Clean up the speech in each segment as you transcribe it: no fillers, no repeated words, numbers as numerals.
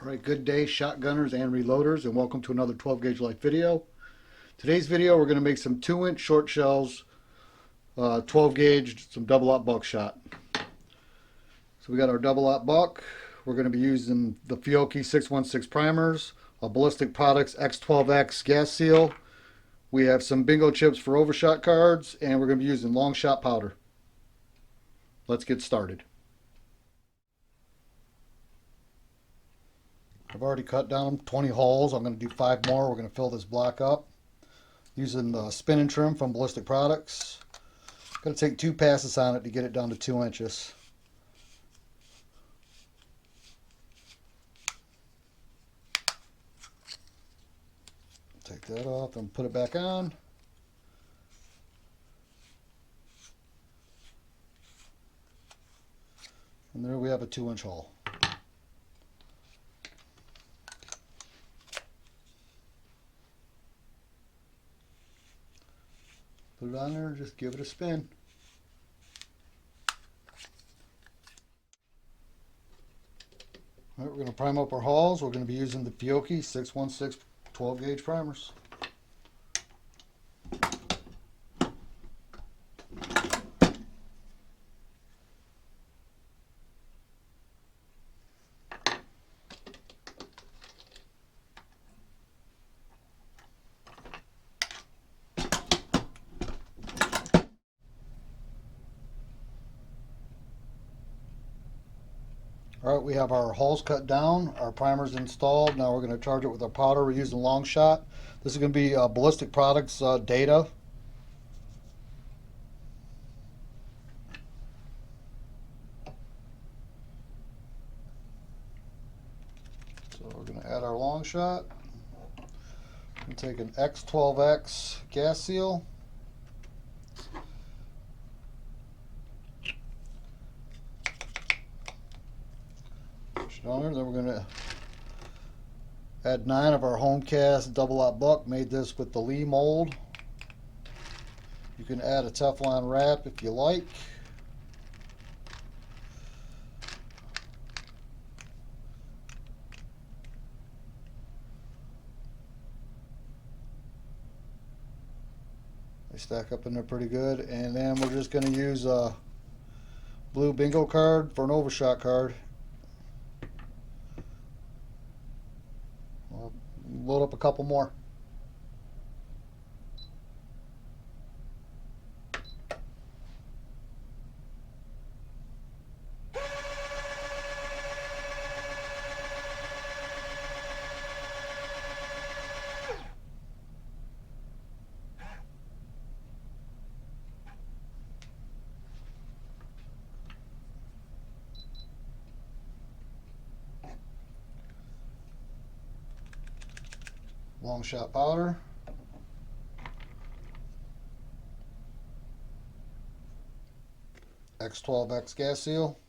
Alright, good day shotgunners and reloaders, and welcome to another 12 gauge life video. Today's video we're going to make some 2-inch short shells, 12 gauge, some double aught buckshot. So we got our double aught buck. We're going to be using the Fiocchi 616 primers, a Ballistic Products X12X gas seal. We have some bingo chips for overshot cards, and we're going to be using long shot powder. Let's get started. I've already cut down 20 holes. I'm going to do 5 more. We're going to fill this block up using the spin and trim from Ballistic Products. Going to take 2 passes on it to get it down to 2 inches. Take that off and put it back on. And there we have a 2-inch hole. Put it on there and just give it a spin. All right, we're going to prime up our hulls. We're going to be using the Fiocchi 616 12 gauge primers. Alright, we have our hulls cut down, our primers installed. Now we're going to charge it with our powder. We're using long shot. This is going to be Ballistic Products data. So we're going to add our long shot. We're going to take an X12X gas seal. On there. Then we're going to add 9 of our home cast double aught buck. Made this with the Lee mold. You can add a Teflon wrap if you like. They stack up in there pretty good. And then we're just going to use a blue bingo card for an overshot card. Load up a couple more. Long shot powder. X12X gas seal.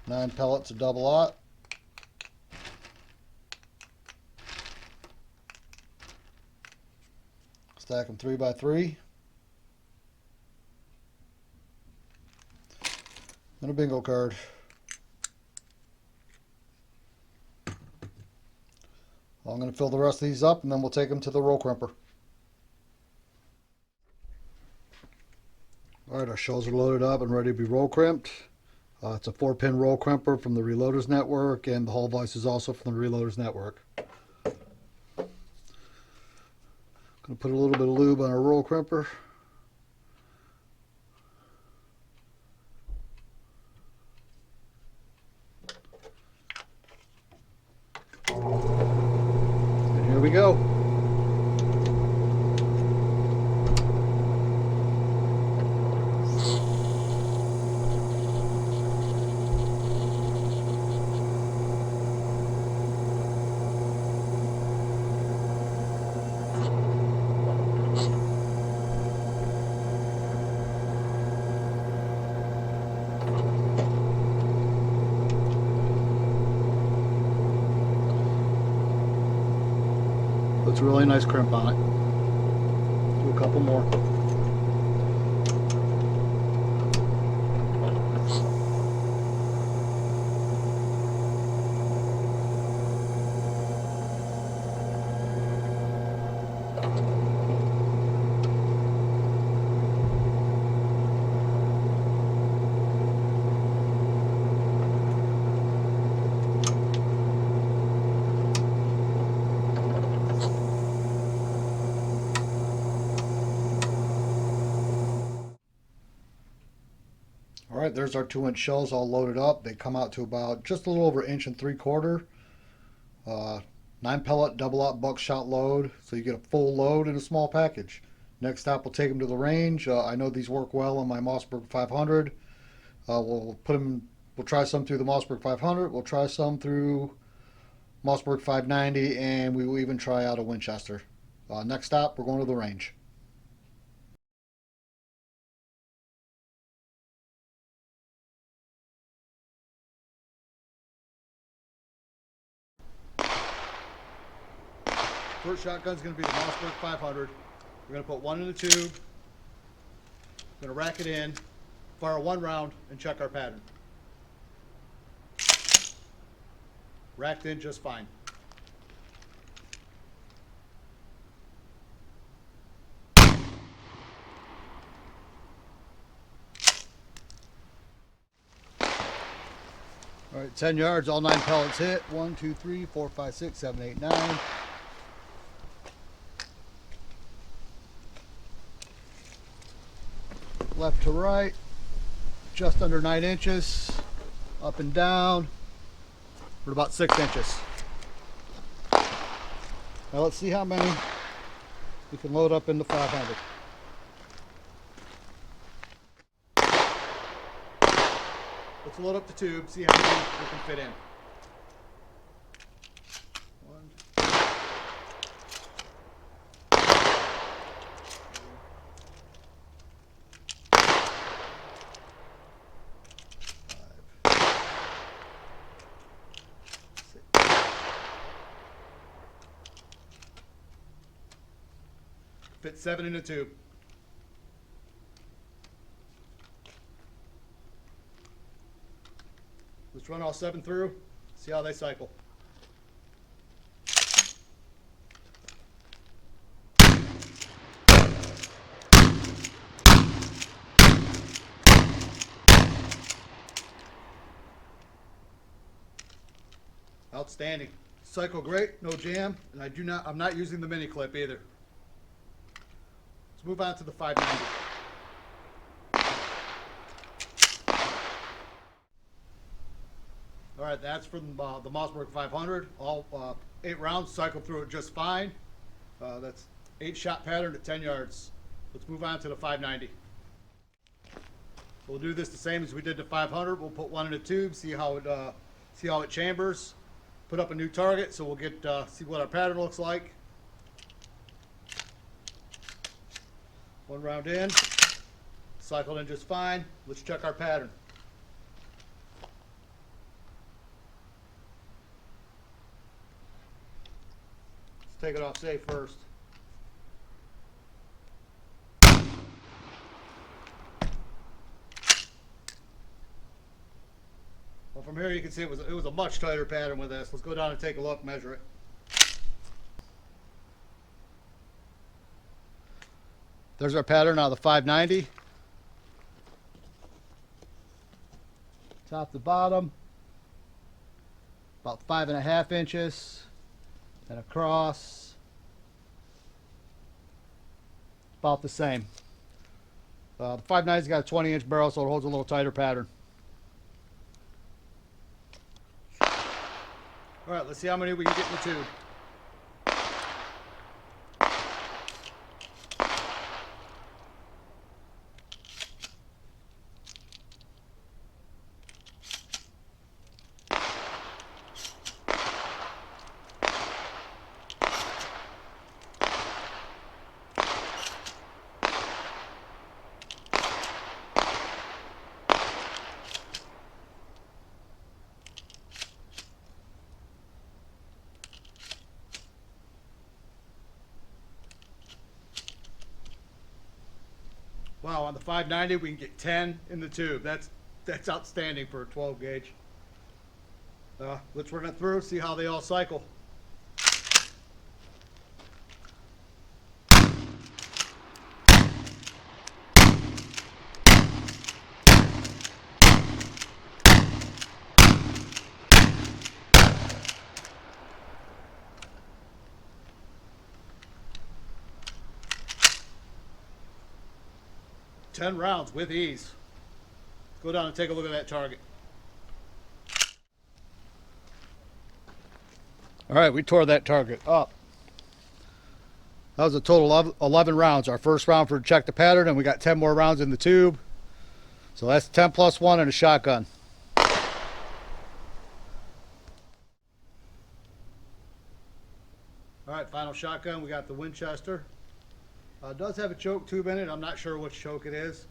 Nine pellets of double aught. Stack them 3 by 3. And a bingo card. I'm going to fill the rest of these up, and then we'll take them to the roll crimper. Alright, our shells are loaded up and ready to be roll crimped. It's a 4-pin roll crimper from the Reloaders Network, and the hull vise is also from the Reloaders Network. Going to put a little bit of lube on our roll crimper. Here we go. Puts a really nice crimp on it. Do a couple more. Alright, there's our 2-inch shells all loaded up. They come out to about just a little over 1.75 inches. 9 pellet double aught buckshot load, so you get a full load in a small package. Next stop, we'll take them to the range. I know these work well on my Mossberg 500. We'll try some through the Mossberg 500. We'll try some through Mossberg 590, and we will even try out a Winchester. Next stop, we're going to the range. First shotgun is going to be the Mossberg 500. We're going to put one in the tube. We're going to rack it in, fire one round, and check our pattern. Racked in just fine. All right, 10 yards, all 9 pellets hit. 1, 2, 3, 4, 5, 6, 7, 8, 9. Left to right, just under 9 inches. Up and down, for about 6 inches. Now let's see how many we can load up in the 500. Let's load up the tube, see how many we can fit in. 1, 5, 6. Fit 7 in a tube. Let's run all 7 through, see how they cycle. Outstanding. Cycle great, no jam, and I'm not using the mini clip either. Let's move on to the 590. All right, that's from the Mossberg 500. All 8 rounds, cycled through it just fine. That's 8 shot pattern at 10 yards. Let's move on to the 590. We'll do this the same as we did the 500. We'll put one in a tube, see how it chambers. Put up a new target, so we'll get see what our pattern looks like. 1 round in, cycled in just fine. Let's check our pattern. Take it off safe first. Well, from here you can see it was a much tighter pattern with this. Let's go down and take a look, measure it. There's our pattern out of the 590. Top to bottom, about 5.5 inches. And across, about the same. The 590's got a 20-inch barrel, so it holds a little tighter pattern. All right, let's see how many we can get in the tube. Wow, on the 590 we can get 10 in the tube. That's outstanding for a 12 gauge. Let's run it through, see how they all cycle. Ten rounds with ease. Go down and take a look at that target. All right, we tore that target up. That was a total of 11 rounds. Our first round for check the pattern, and we got 10 more rounds in the tube. So that's 10 plus 1 and a shotgun. All right, final shotgun. We got the Winchester. It does have a choke tube in it. I'm not sure which choke it is,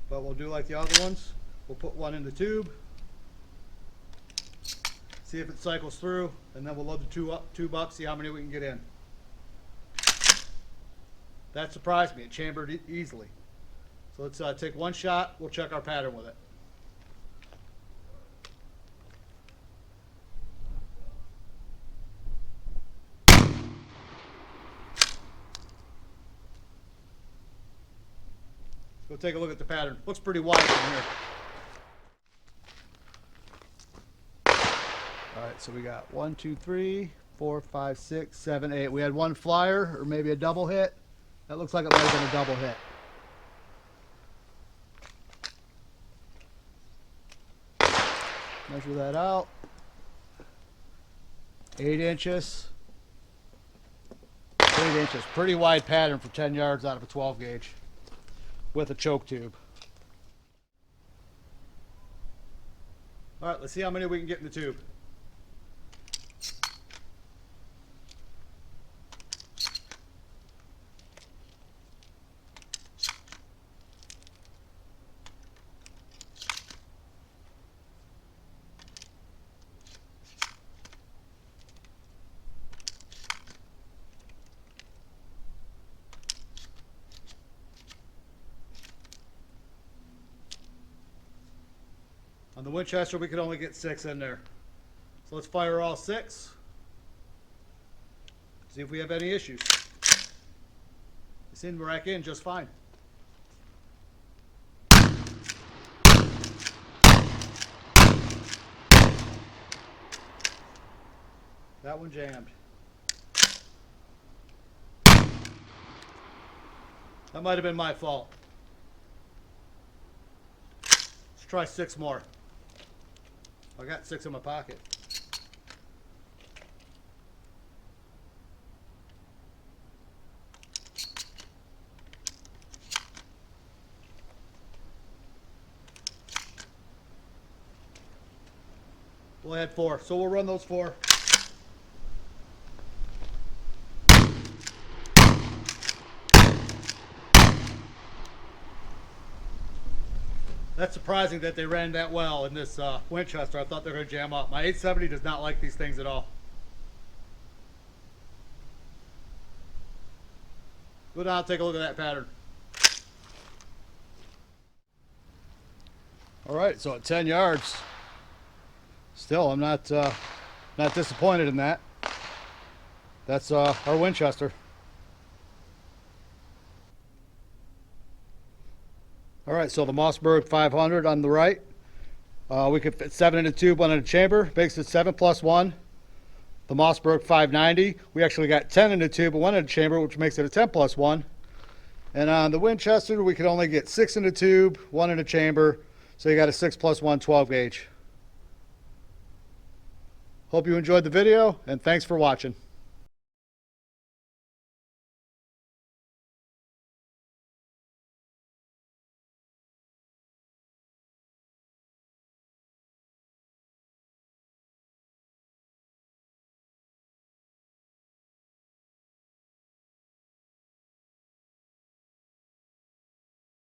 but we'll do like the other ones. We'll put one in the tube, see if it cycles through, and then we'll load the tube up, see how many we can get in. That surprised me. It chambered easily. So let's take one shot. We'll check our pattern with it. Go take a look at the pattern. Looks pretty wide from here. All right, so we got 1, 2, 3, 4, 5, 6, 7, 8. We had one flyer or maybe a double hit. That looks like it might have been a double hit. Measure that out. 8 inches. 8 inches. Pretty wide pattern for 10 yards out of a 12 gauge with a choke tube. All right, let's see how many we can get in the tube. On the Winchester, we could only get 6 in there. So let's fire all 6. See if we have any issues. They seem to rack in just fine. That one jammed. That might have been my fault. Let's try 6 more. I got 6 in my pocket. We'll add 4, so we'll run those 4. That's surprising that they ran that well in this Winchester. I thought they were going to jam up. My 870 does not like these things at all. Go down and take a look at that pattern. All right, so at 10 yards, still I'm not disappointed in that. That's our Winchester. All right, so the Mossberg 500 on the right. We could fit 7 in a tube, 1 in a chamber. Makes it 7 plus 1. The Mossberg 590, we actually got 10 in a tube and 1 in a chamber, which makes it a 10 plus 1. And on the Winchester, we could only get 6 in a tube, 1 in a chamber. So you got a 6 plus 1 12 gauge. Hope you enjoyed the video, and thanks for watching.